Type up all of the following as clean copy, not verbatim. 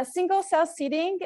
single cell seeding,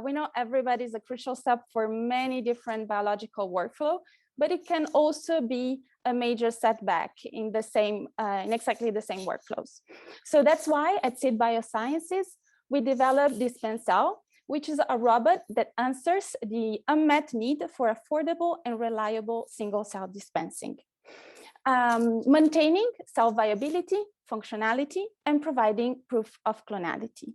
we know everybody is a crucial step for many different biological workflow, but it can also be a major setback in the same, in exactly the same workflows. So that's why at Seed Biosciences, we developed DispenCell, which is a robot that answers the unmet need for affordable and reliable single cell dispensing, maintaining cell viability, functionality, and providing proof of clonality.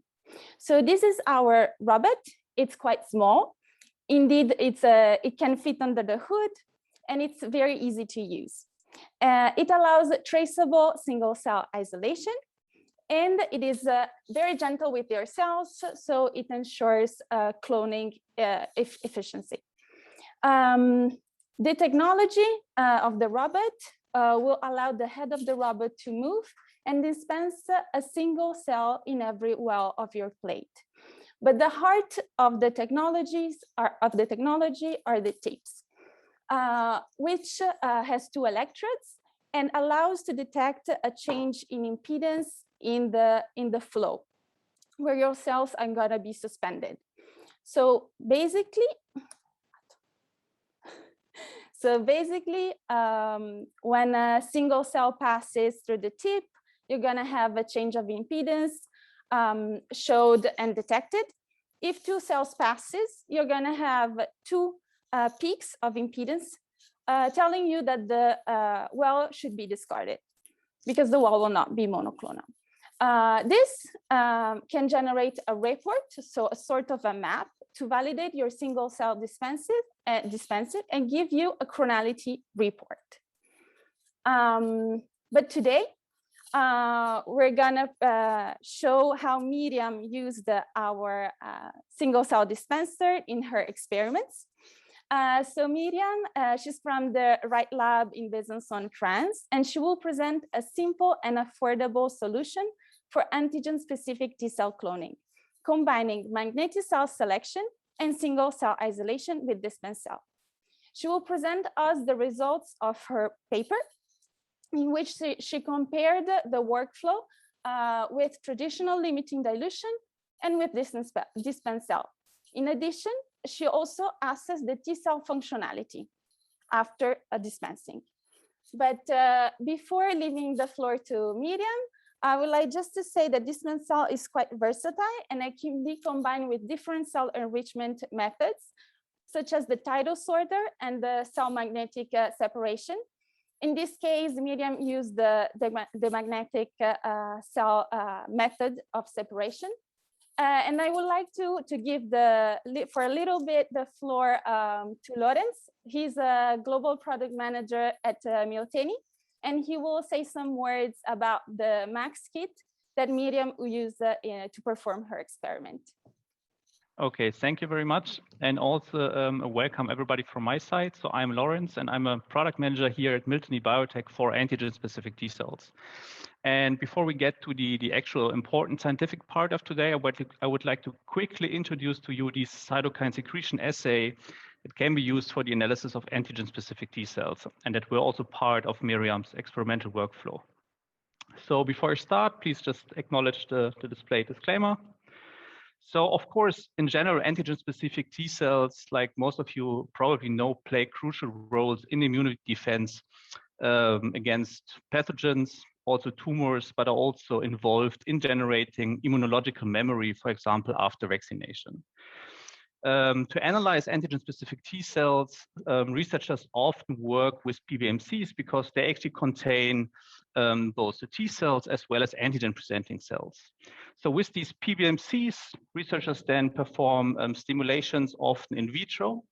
So this is our robot. It's quite small. Indeed, it can fit under the hood, and it's very easy to use. It allows traceable single cell isolation, and it is very gentle with your cells, so it ensures cloning efficiency. The technology of the robot will allow the head of the robot to move and dispense a single cell in every well of your plate. But the heart of the technology are the tips, which has 2 electrodes and allows to detect a change in impedance in the flow, where your cells are gonna be suspended. So basically, when a single cell passes through the tip, you're gonna have a change of impedance showed and detected. If 2 cells passes, you're gonna have 2 peaks of impedance telling you that the well should be discarded because the well will not be monoclonal. This can generate a report, so a sort of a map to validate your single cell dispenser and give you a chronality report. But today, we're gonna show how Myriam used our single cell dispenser in her experiments. So Myriam, she's from the Right Lab in Besançon, France, and she will present a simple and affordable solution for antigen-specific T-cell cloning, combining magnetic cell selection and single cell isolation with DispenCell. She will present us the results of her paper, in which she compared the workflow with traditional limiting dilution and with DispenCell. In addition, she also assessed the T-cell functionality after a dispensing. But before leaving the floor to Myriam, I would like just to say that DispenCell is quite versatile and it can be combined with different cell enrichment methods, such as the tidal sorter and the cell magnetic separation. In this case, Myriam used the magnetic cell method of separation. And I would like to give for a little bit the floor to Lawrence. He's a global product manager at Milteni, and he will say some words about the Max kit that Myriam used to perform her experiment. Okay, thank you very much. And also welcome everybody from my side. So I'm Lawrence and I'm a product manager here at Milteni Biotech for antigen-specific T cells. And before we get to the actual important scientific part of today, I would like to quickly introduce to you the cytokine secretion assay that can be used for the analysis of antigen-specific T cells, and that were also part of Myriam's experimental workflow. So before I start, please just acknowledge the display disclaimer. So of course, in general, antigen-specific T cells, like most of you probably know, play crucial roles in immunity defense against pathogens, also tumors, but are also involved in generating immunological memory, for example, after vaccination. To analyze antigen-specific T cells, researchers often work with PBMCs because they actually contain both the T cells as well as antigen-presenting cells. So with these PBMCs, researchers then perform stimulations often in vitro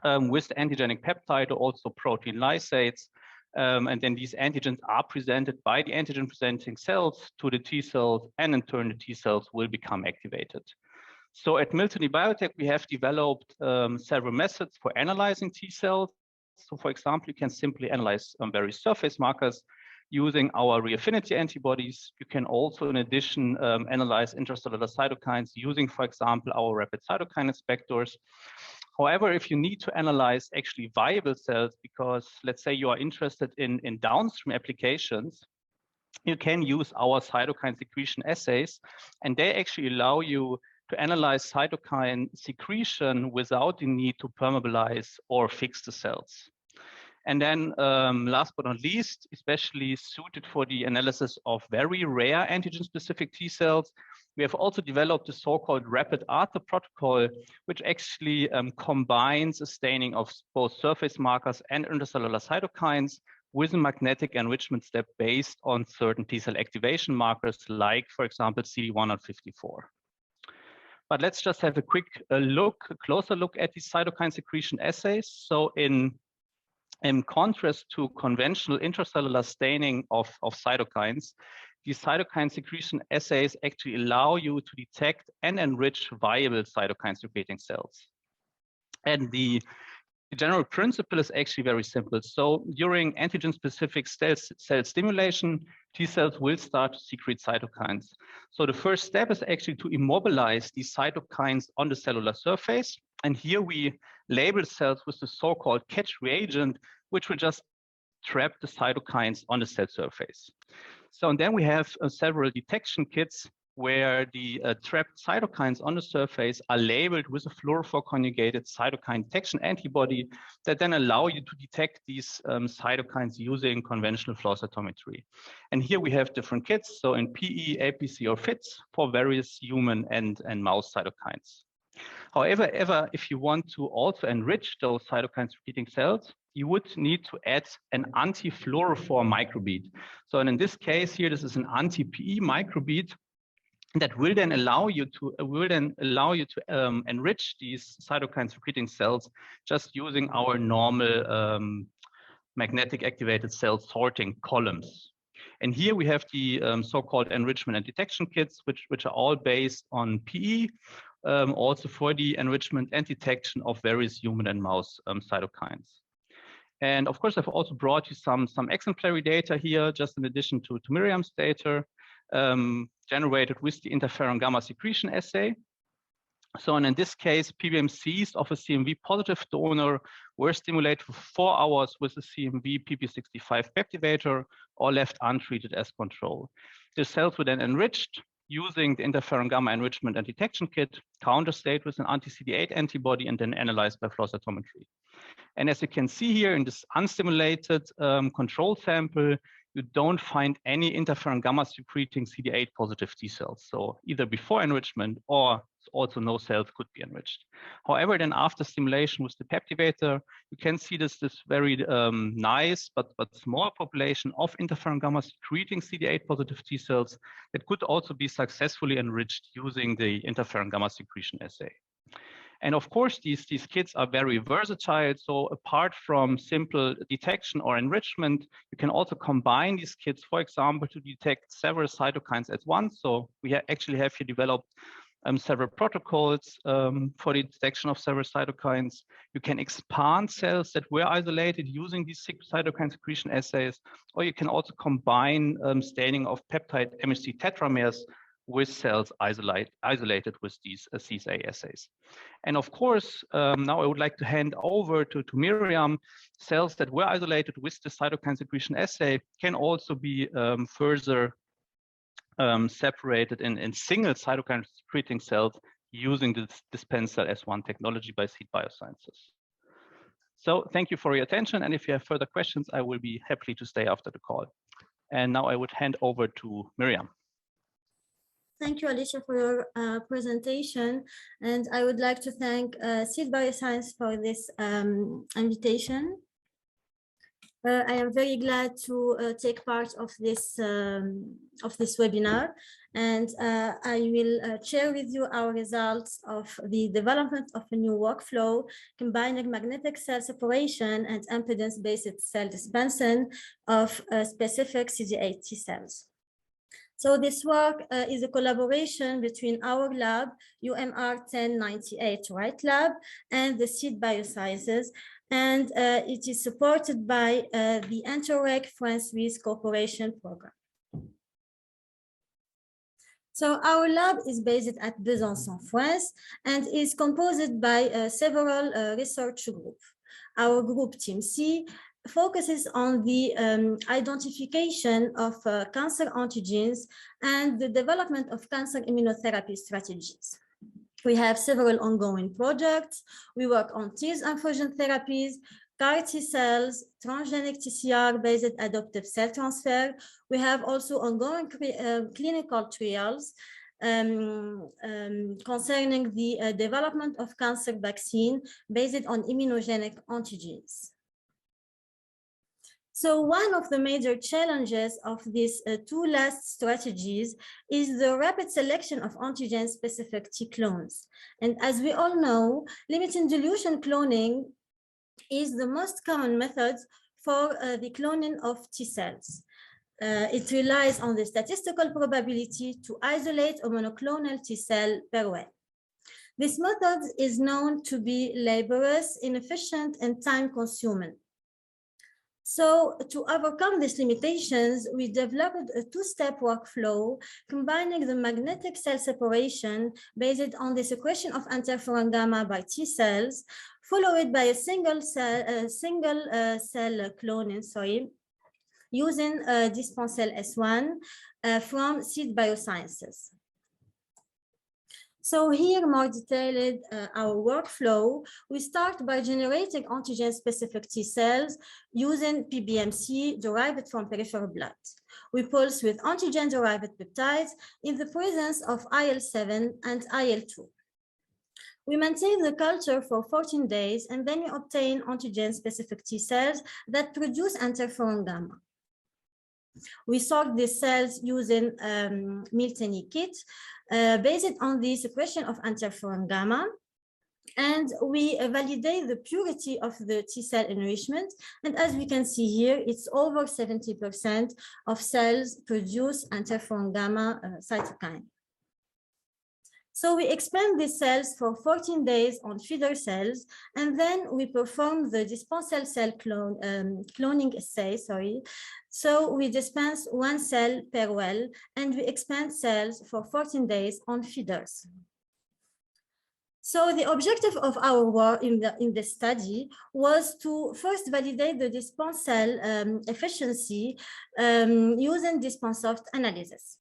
with the antigenic peptide or also protein lysates. And then these antigens are presented by the antigen-presenting cells to the T cells, and in turn the T cells will become activated. So at Milteni Biotech, we have developed several methods for analyzing T cells. So for example, you can simply analyze various surface markers using our reaffinity antibodies. You can also, in addition, analyze intracellular cytokines using, for example, our rapid cytokine inspectors. However, if you need to analyze actually viable cells, because let's say you are interested in downstream applications, you can use our cytokine secretion assays, and they actually allow you to analyze cytokine secretion without the need to permeabilize or fix the cells. And then last but not least, especially suited for the analysis of very rare antigen-specific T cells, we have also developed the so-called rapid ARTHUR protocol, which actually combines a staining of both surface markers and intracellular cytokines with a magnetic enrichment step based on certain T cell activation markers, like, for example, CD154. But let's just have a quick closer look at these cytokine secretion assays. So in contrast to conventional intracellular staining of cytokines, these cytokine secretion assays actually allow you to detect and enrich viable cytokine secreting cells. And the general principle is actually very simple. So during antigen-specific cell stimulation, T cells will start to secrete cytokines. So the first step is actually to immobilize these cytokines on the cellular surface. And here we label cells with the so-called catch reagent, which will just trap the cytokines on the cell surface. So and then we have several detection kits where the trapped cytokines on the surface are labeled with a fluorophore conjugated cytokine detection antibody that then allow you to detect these cytokines using conventional flow cytometry. And here we have different kits, so in PE, APC, or FITS for various human and mouse cytokines. However, if you want to also enrich those cytokine secreting cells, you would need to add an anti-fluorophore microbead. So and in this case here, this is an anti-PE microbead that will then allow you to enrich these cytokine secreting cells just using our normal magnetic activated cell sorting columns. And here we have the so-called enrichment and detection kits, which are all based on PE, also for the enrichment and detection of various human and mouse cytokines. And of course, I've also brought you some exemplary data here, just in addition to Myriam's data, generated with the interferon gamma secretion assay. So and in this case, PBMCs of a CMV positive donor were stimulated for 4 hours with a CMV PP65 peptivator or left untreated as control. The cells were then enriched using the interferon gamma enrichment and detection kit, counterstate with an anti-CD8 antibody, and then analyzed by flow cytometry. And as you can see here in this unstimulated control sample, you don't find any interferon gamma secreting CD8 positive T cells. So either before enrichment or also no cells could be enriched. However, then after stimulation with the peptivator, you can see this very nice but small population of interferon gamma secreting CD8 positive T cells that could also be successfully enriched using the interferon gamma secretion assay. And of course, these kits are very versatile. So apart from simple detection or enrichment, you can also combine these kits, for example, to detect several cytokines at once. So we actually have here developed several protocols for the detection of several cytokines. You can expand cells that were isolated using these cytokine secretion assays, or you can also combine staining of peptide MHC tetramers with cells isolated with these CSA assays. And of course, now I would like to hand over to Myriam. Cells that were isolated with the cytokine secretion assay can also be further separated in single cytokine secreting cells using the DispenCell S1 technology by Seed Biosciences. So thank you for your attention. And if you have further questions, I will be happy to stay after the call. And now I would hand over to Myriam. Thank you, Alicia, for your presentation. And I would like to thank Seed Bioscience for this invitation. I am very glad to take part of this webinar, and I will share with you our results of the development of a new workflow combining magnetic cell separation and impedance-based cell dispensing of specific CD8 T cells. So this work is a collaboration between our lab, UMR 1098 Right Lab, and the Seed Biosciences, and it is supported by the Interreg France-Suisse Cooperation Program. So our lab is based at Besançon, France, and is composed by several research groups. Our group Team C focuses on the identification of cancer antigens and the development of cancer immunotherapy strategies. We have several ongoing projects. We work on T-cell infusion therapies, CAR T cells, transgenic TCR-based adoptive cell transfer. We have also ongoing clinical trials concerning the development of cancer vaccine based on immunogenic antigens. So one of the major challenges of these two last strategies is the rapid selection of antigen-specific T clones. And as we all know, limiting dilution cloning is the most common method for the cloning of T cells. It relies on the statistical probability to isolate a monoclonal T cell per well. This method is known to be laborious, inefficient, and time-consuming. So to overcome these limitations, we developed a two-step workflow combining the magnetic cell separation based on the secretion of interferon gamma by T cells, followed by a single cell cloning, using DispenCell S1 from Seed Biosciences. So here, more detailed our workflow. We start by generating antigen-specific T cells using PBMC derived from peripheral blood. We pulse with antigen-derived peptides in the presence of IL-7 and IL-2. We maintain the culture for 14 days, and then we obtain antigen-specific T cells that produce interferon gamma. We sort these cells using Miltenyi kit based on the secretion of interferon gamma, and we validate the purity of the T cell enrichment. And as we can see here, it's over 70% of cells produce interferon gamma cytokine. So we expand these cells for 14 days on feeder cells, and then we perform the DispenCell cell cloning assay, So we dispense one cell per well, and we expand cells for 14 days on feeders. So the objective of our work in this study was to first validate the DispenCell efficiency using DispenSoft analysis.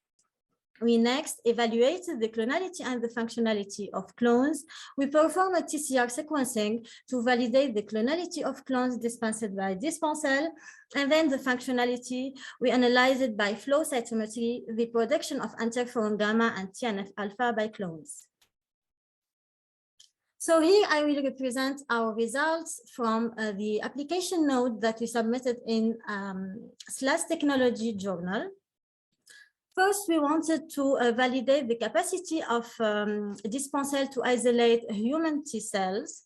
We next evaluated the clonality and the functionality of clones. We performed a TCR sequencing to validate the clonality of clones dispensed by DispenCell, and then the functionality, we analyzed it by flow cytometry, the production of interferon gamma and TNF-alpha by clones. So here I will represent our results from the application note that we submitted in SLAS Technology Journal. First, we wanted to validate the capacity of DispenCell to isolate human T cells.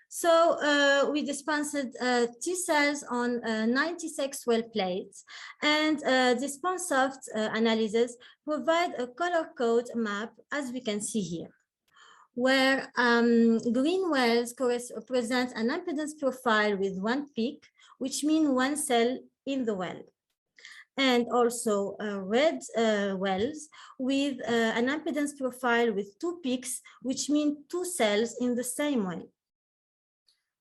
So we dispensed T cells on 96 well plates, and DispenSoft analysis provide a color code map, as we can see here, where green wells present an impedance profile with one peak, which means one cell in the well. And also red wells with an impedance profile with two peaks, which mean two cells in the same well.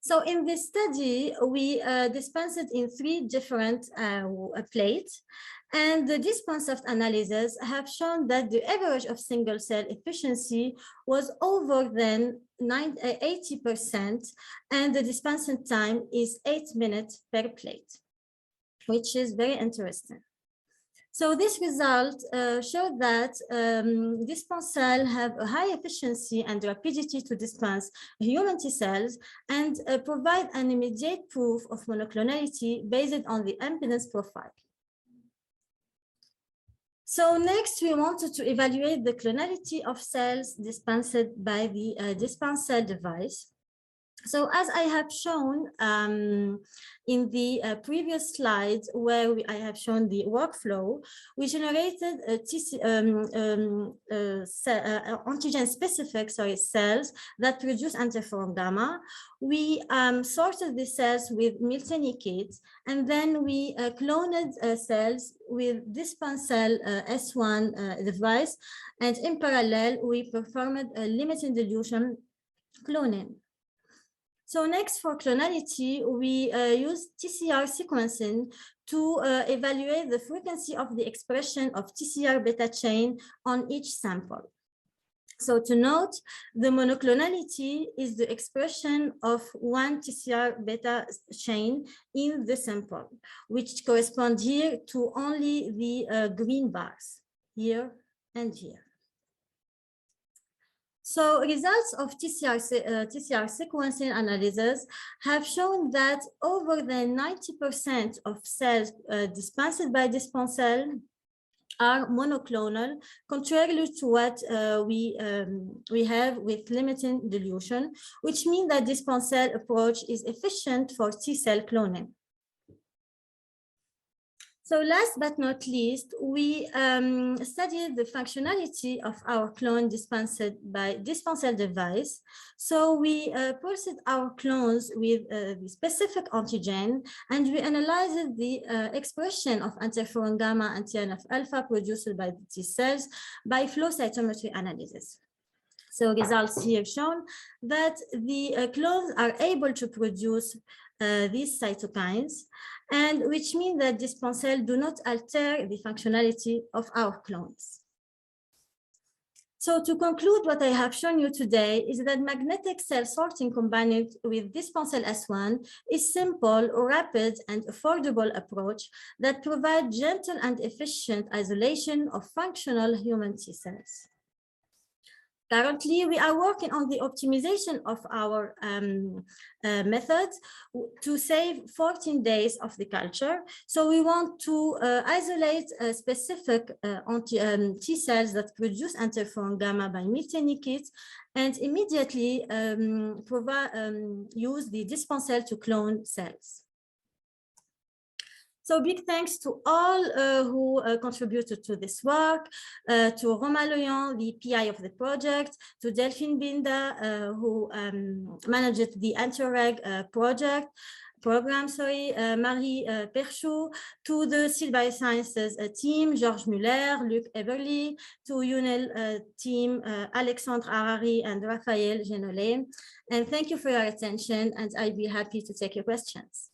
So in this study, we dispensed it in 3 different plates, and the DispenSoft analysis have shown that the average of single cell efficiency was over than 80%, and the dispensing time is 8 minutes per plate, which is very interesting. So this result showed that DispenCell have a high efficiency and rapidity to dispense human T cells and provide an immediate proof of monoclonality based on the impedance profile. So next, we wanted to evaluate the clonality of cells dispensed by the DispenCell device. So as I have shown in the previous slides where I have shown the workflow, we generated antigen-specific cells that produce interferon gamma. We sorted the cells with Miltenyi kits, and then we cloned cells with DispenCell S1 device, and in parallel, we performed a limiting dilution cloning. So next, for clonality, we use TCR sequencing to evaluate the frequency of the expression of TCR beta chain on each sample. So to note, the monoclonality is the expression of one TCR beta chain in the sample, which correspond here to only the green bars, here and here. So results of TCR sequencing analysis have shown that over than 90% of cells dispensed by DispenCell are monoclonal, contrary to what we have with limiting dilution, which means that DispenCell approach is efficient for T-cell cloning. So last but not least, we studied the functionality of our clone dispensed by DispenCell device. So we pulsed our clones with the specific antigen, and we analyzed the expression of interferon gamma and TNF alpha produced by the T cells by flow cytometry analysis. So results here shown that the clones are able to produce these cytokines, and which means that DispenCell do not alter the functionality of our clones. So to conclude, what I have shown you today is that magnetic cell sorting combined with DispenCell S1 is simple, rapid, and affordable approach that provides gentle and efficient isolation of functional human T cells. Currently, we are working on the optimization of our methods to save 14 days of the culture. So we want to isolate specific T cells that produce interferon gamma by multi-kits and immediately use the DispenCell to clone cells. So big thanks to all who contributed to this work, to Romain Leon, the PI of the project, to Delphine Binda, who managed the Anti-Reg program, Marie Perchou, to the Seal Biosciences team, Georges Muller, Luc Eberly, to UNEL team, Alexandre Harari and Raphaël Genollet. And thank you for your attention, and I'd be happy to take your questions.